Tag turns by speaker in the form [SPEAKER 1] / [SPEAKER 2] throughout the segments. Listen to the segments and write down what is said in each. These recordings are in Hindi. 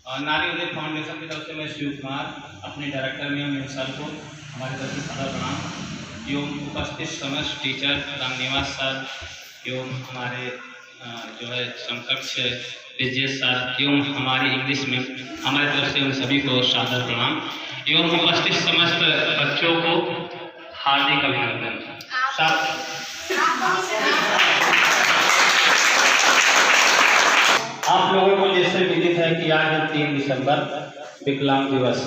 [SPEAKER 1] नारी उदय फाउंडेशन की तरफ से मैं शिव कुमार अपने डायरेक्टर में सर को हमारे तरफ से सादर प्रणाम एवं उपस्थित समस्त टीचर रामनिवास सर एवं हमारे जो है समकक्ष विजय सर एवं हमारी इंग्लिश में हमारे तरफ से उन सभी को सादर प्रणाम एवं उपस्थित समस्त बच्चों को हार्दिक अभिनंदन। आप लोगों को जैसे विदित है कि आज है 3 दिसंबर विकलांग दिवस।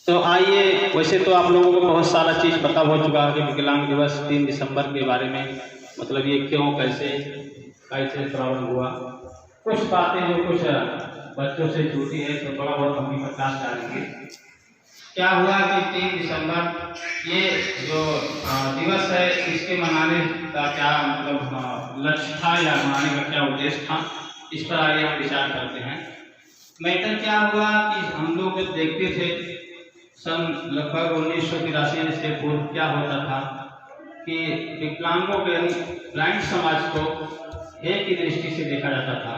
[SPEAKER 1] तो आइए, वैसे तो आप लोगों को बहुत सारा चीज़ पता हो चुका है कि विकलांग दिवस 3 दिसंबर के बारे में, मतलब ये क्यों कैसे प्रारंभ हुआ। कुछ बातें जो कुछ बच्चों से छूटी है तो थोड़ा बहुत हम भी प्रकाश डालेंगे। क्या हुआ कि 3 दिसंबर ये जो दिवस है इसके मनाने का क्या मतलब लक्ष्य था या मनाने का क्या उद्देश्य था, इस पर आगे हम विचार करते हैं। मैटर क्या हुआ कि हम लोग जब देखते थे सन लगभग 1983 से पूर्व क्या होता था कि विकलांगों के ब्लाइंड समाज को एक ही दृष्टि से देखा जाता था,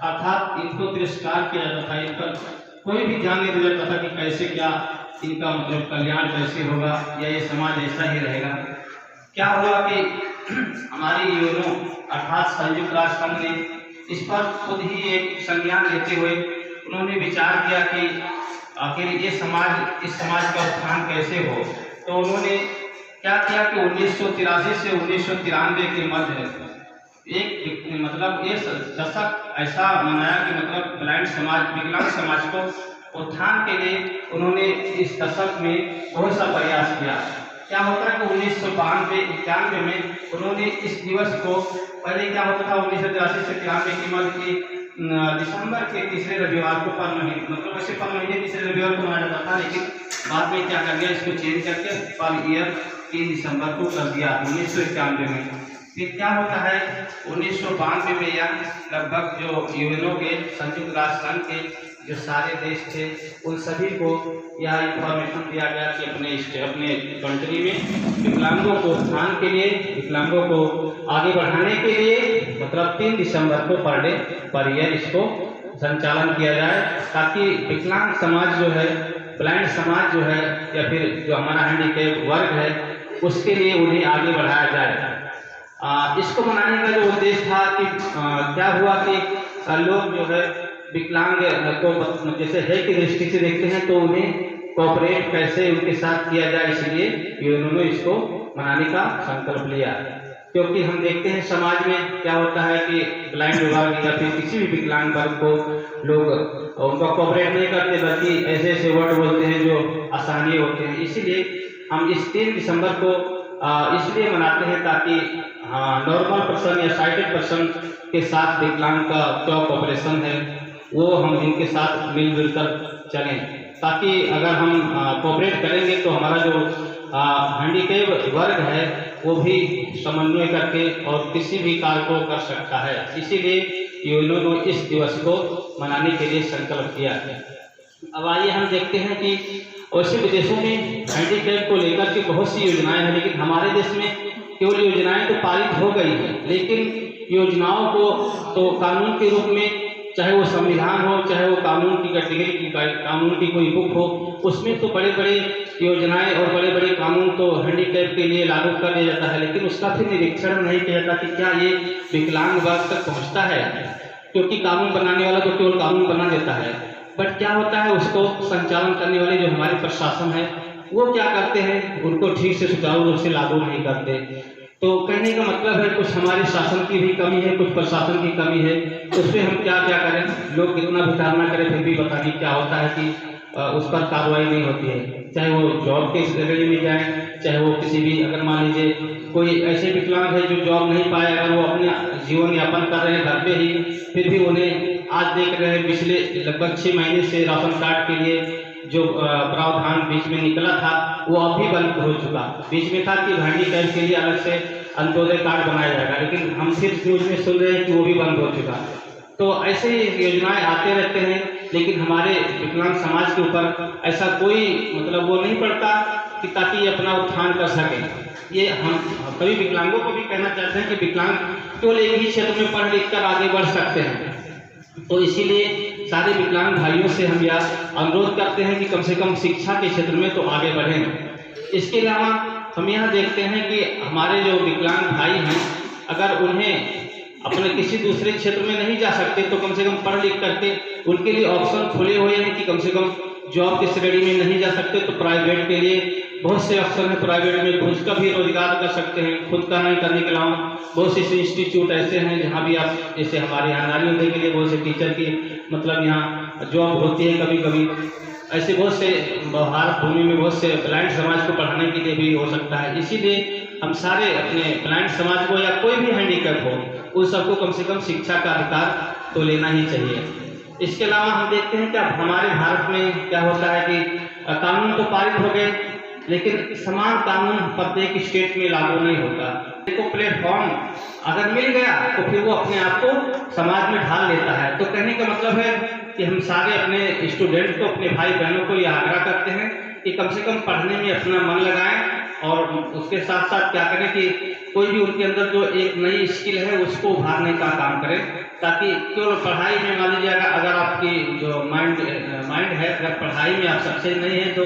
[SPEAKER 1] अर्थात इनको तिरस्कार किया जाता था, इन पर कोई भी ध्यान नहीं दिया जाता था कि कैसे क्या इनका मतलब कल्याण कैसे होगा या ये समाज ऐसा ही रहेगा। क्या हुआ कि हमारी यूनो अर्थात संयुक्त राष्ट्र संघ ने इस पर खुद ही एक संज्ञान लेते हुए उन्होंने विचार किया कि आखिर इस समाज का उत्थान कैसे हो। तो उन्होंने क्या किया कि 1983 से 1993 के मध्य एक मतलब ये दशक ऐसा मनाया कि मतलब ब्लाइंड समाज विकलांग समाज को उत्थान के लिए उन्होंने इस दशक में बहुत सा प्रयास किया। क्या होता है कि 1992-91 में उन्होंने इस दिवस को, पहले क्या होता था 1983 से 93 की मध्य की दिसंबर के तीसरे रविवार को पर महीने, मतलब वैसे पर महीने तीसरे रविवार को मनाया जाता था, लेकिन बाद में क्या कर दिया, इसको चेंज करके पर ईयर 3 दिसंबर को कर दिया 1991 में। फिर क्या होता है 1992 में या लगभग जो यूएनओ के संयुक्त राष्ट्र संघ के जो सारे देश थे उन सभी को यह इंफॉर्मेशन दिया गया कि अपने कंट्री में विकलांगों को उत्थान के लिए, विकलांगों को आगे बढ़ाने के लिए मतलब 3 दिसंबर को पर डे पर ईयर इसको संचालन किया जाए, ताकि विकलांग समाज जो है, ब्लाइंड समाज जो है या फिर जो हमारा हैंडीकैप वर्ग है उसके लिए उन्हें आगे बढ़ाया जाए। इसको मनाने का जो उद्देश्य था कि क्या हुआ कि लोग जो है विकलांग को जैसे है की दृष्टि से देखते हैं तो उन्हें कोऑपरेट कैसे उनके साथ किया जाए, इसलिए उन्होंने इसको मनाने का संकल्प लिया। क्योंकि हम देखते हैं समाज में क्या होता है कि ब्लाइंड वर्ग या फिर किसी भी विकलांग वर्ग को लोग उनका कोऑपरेट नहीं करते, बल्कि ऐसे ऐसे वर्ड बोलते हैं जो आसानी होते हैं। इसीलिए हम इस 3 दिसंबर को इसलिए मनाते हैं ताकि नॉर्मल पर्सन या साइटेड पर्सन के साथ विकलांग का जो कोऑपरेशन है वो हम इनके साथ मिलजुल कर चलें, ताकि अगर हम कोऑपरेट करेंगे तो हमारा जो हैंडीकैप वर्ग है वो भी समन्वय करके और किसी भी कार्य को कर सकता है। इसीलिए यूएनओ ने इस दिवस को मनाने के लिए संकल्प किया है। अब आइए हम देखते हैं कि वैसे विदेशों में हैंडीकैप को लेकर के बहुत सी योजनाएं हैं, लेकिन हमारे देश में केवल योजनाएं तो पारित हो गई है, लेकिन योजनाओं को तो कानून के रूप में, चाहे वो संविधान हो, चाहे वो कानून की कैटेगरी की कानून की कोई बुक हो, उसमें तो बड़े बड़े योजनाएं और बड़े बड़े कानून तो हैंडीकैप के लिए लागू कर दिया जाता है, लेकिन उसका फिर निरीक्षण नहीं किया जाता कि क्या ये विकलांग वर्ग तक पहुँचता है। क्योंकि कानून बनाने वाला तो केवल कानून बना देता है, बट क्या होता है उसको संचालन करने वाले जो हमारे प्रशासन है वो क्या करते हैं, उनको ठीक से सुचारू रूप से लागू नहीं करते। तो कहने का मतलब है कुछ हमारे शासन की भी कमी है, कुछ प्रशासन की कमी है, उसमें हम क्या क्या करें। लोग कितना विचार करें फिर भी पता नहीं क्या होता है कि उस पर कार्रवाई नहीं होती है, चाहे वो जॉब के श्रेणी में जाए, चाहे वो किसी भी, अगर मान लीजिए कोई ऐसे विकलांग है जो जॉब नहीं पाए, अगर वो अपने जीवन यापन कर रहे हैं घर पे ही, फिर भी उन्हें आज देख रहे हैं पिछले लगभग 6 महीने से राशन कार्ड के लिए जो प्रावधान बीच में निकला था वो अब भी बंद हो चुका। बीच में था कि हैंडीकैप के लिए अलग से अंत्योदय कार्ड बनाया जाएगा, लेकिन हम सिर्फ न्यूज में सुन रहे हैं कि वो भी बंद हो चुका। तो ऐसे योजनाएं आते रहते हैं, लेकिन हमारे विकलांग समाज के ऊपर ऐसा कोई मतलब वो नहीं पड़ता कि ताकि ये अपना उत्थान कर सकें। ये हम सभी विकलांगों को भी कहना चाहते हैं कि विकलांग केवल एक ही क्षेत्र में पढ़ लिख कर आगे बढ़ सकते हैं, तो इसीलिए सारे विकलांग भाइयों से हम यह अनुरोध करते हैं कि कम से कम शिक्षा के क्षेत्र में तो आगे बढ़ें। इसके अलावा हम यह देखते हैं कि हमारे जो विकलांग भाई हैं, अगर उन्हें अपने किसी दूसरे क्षेत्र में नहीं जा सकते तो कम से कम पढ़ लिख करके उनके लिए ऑप्शन खुले हुए हैं कि कम से कम जॉब की श्रेणी में नहीं जा सकते तो प्राइवेट के लिए बहुत से अवसर हैं। प्राइवेट में खुद का भी रोजगार कर सकते हैं। खुद का नहीं करने के अलावा बहुत से इंस्टीट्यूट ऐसे हैं जहाँ भी आप, जैसे हमारे यहाँ नारियों के लिए बहुत से टीचर की मतलब यहाँ जॉब होती है कभी कभी। ऐसे बहुत से भारत भूमि में बहुत से ब्लाइंड समाज को पढ़ाने के लिए भी हो सकता है। इसीलिए हम सारे अपने ब्लाइंड समाज को या कोई भी हैंडीकैप हो उन सबको कम से कम शिक्षा का अधिकार तो लेना ही चाहिए। इसके अलावा हम देखते हैं कि अब हमारे भारत में क्या होता है कि कानून तो पारित हो गए, लेकिन समान कानून प्रत्येक स्टेट में लागू नहीं होता। को प्लेटफॉर्म अगर मिल गया तो फिर वो अपने आप को समाज में ढाल लेता है। तो कहने का मतलब है कि हम सारे अपने स्टूडेंट को, अपने भाई बहनों को यह आग्रह करते हैं कि कम से कम पढ़ने में अपना मन लगाएं और उसके साथ साथ क्या करें कि कोई भी उनके अंदर जो एक नई स्किल है उसको उभारने का काम करें, ताकि केवल पढ़ाई में मान लीजिए अगर आपकी जो माइंड है, अगर पढ़ाई में आप सक्सेस नहीं है तो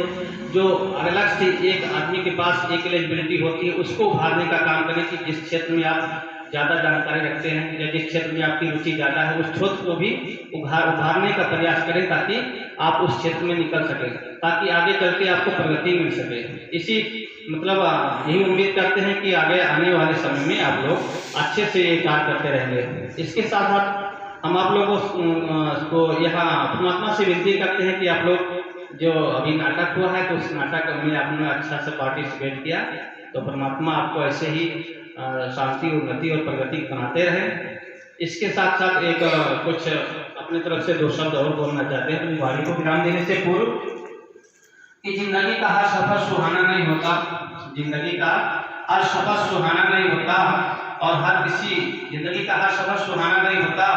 [SPEAKER 1] जो अलग से एक आदमी के पास एक एलिजिबिलिटी होती है उसको उभारने का काम करें कि जिस क्षेत्र में आप ज़्यादा जानकारी रखते हैं या जिस क्षेत्र में आपकी रुचि ज़्यादा है उस क्षेत्र को भी उभारने का प्रयास करें, ताकि आप उस क्षेत्र में निकल सकें, ताकि आगे चल के आपको प्रगति मिल सके। इसी मतलब यही उम्मीद करते हैं कि आगे आने वाले समय में आप लोग अच्छे से ये कार्य करते रहेंगे। इसके साथ साथ हम आप लोगों को यहाँ परमात्मा से विनती करते हैं कि आप लोग जो अभी नाटक हुआ है तो उस नाटक में आपने अच्छा से पार्टिसिपेट किया, तो परमात्मा आपको ऐसे ही शांति, उन्नति और प्रगति बनाते रहे। इसके साथ साथ एक कुछ अपनी तरफ से 2 शब्द और बोलना चाहते हैं अपनी वाणी को विराम देने से पूर्व कि जिंदगी का हर सफर सुहाना नहीं होता, जिंदगी का हर सफर सुहाना नहीं होता और हर किसी जिंदगी का हर सफर सुहाना नहीं होता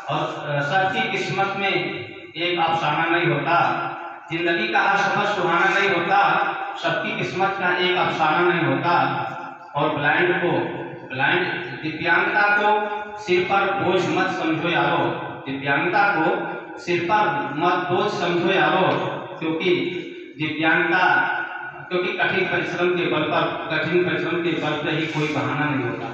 [SPEAKER 1] और सबकी किस्मत में एक अफसाना नहीं होता। जिंदगी का हर सफर सुहाना नहीं होता, सबकी किस्मत का एक अफसाना नहीं होता। और ब्लाइंड दिव्यांगता को सिर पर बोझ मत समझो यारो, दिव्यांगता को सिर पर मत बोझ समझो यारो, क्योंकि दिव्यांगता कठिन परिश्रम के बल पर ही कोई बहाना नहीं होता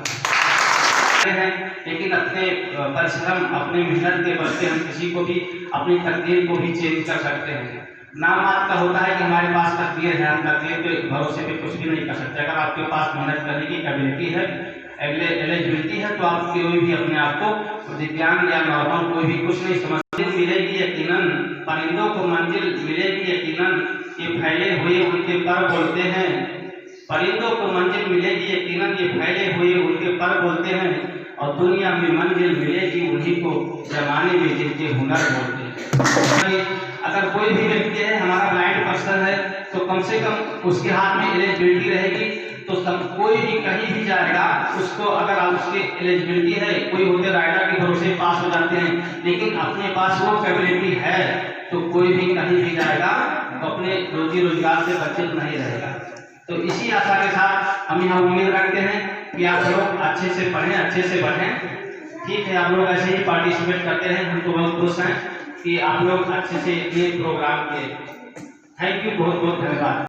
[SPEAKER 1] है। लेकिन अपने परिश्रम, अपने मेहनत के बल से हम किसी को भी अपनी तकदीर को भी चेंज कर सकते हैं। नाम आपका होता है कि हमारे पास तकदीर है, हम तकदीर के भरोसे पे कुछ भी नहीं कर सकते। अगर आपके पास मेहनत करने की एबिलिटी है, एलिजिबिलिटी है, तो आप कोई भी अपने आप को दिव्यांग या नॉर्मल कोई भी कुछ नहीं समझते। मिलेगी यकीनन परिंदों को मंजिल मिलेगी यकीनन, ये फैले हुए उनके पर बोलते हैं। परिंदों को मंजिल मिलेगी यकीनन, ये फैले हुए उनके पर बोलते हैं। और दुनिया में मंजिल मिलेगी उन्हीं को जमाने में जिनके हुनर बोलते हैं। अगर कोई भी व्यक्ति है, हमारा ब्लाइंड पर्सन है, तो कम से कम उसके हाथ में एलिजिबिलिटी रहेगी तो कोई भी कहीं भी जाएगा उसको, अगर उसकी एलिजिबिलिटी है, कोई होते राइटर के भरोसे पास हो जाते हैं, लेकिन अपने पास वो कैपेबिलिटी है तो कोई भी कहीं भी जाएगा तो अपने रोजी रोजगार से वंचित नहीं रहेगा। तो इसी आशा के साथ हम यहाँ उम्मीद रखते हैं कि आप लोग अच्छे से पढ़ें, अच्छे से बढ़ें। ठीक है, आप लोग ऐसे ही पार्टिसिपेट करते रहें। हम तो बहुत खुश हैं कि आप लोग अच्छे से ये प्रोग्राम किए। थैंक यू, बहुत बहुत धन्यवाद।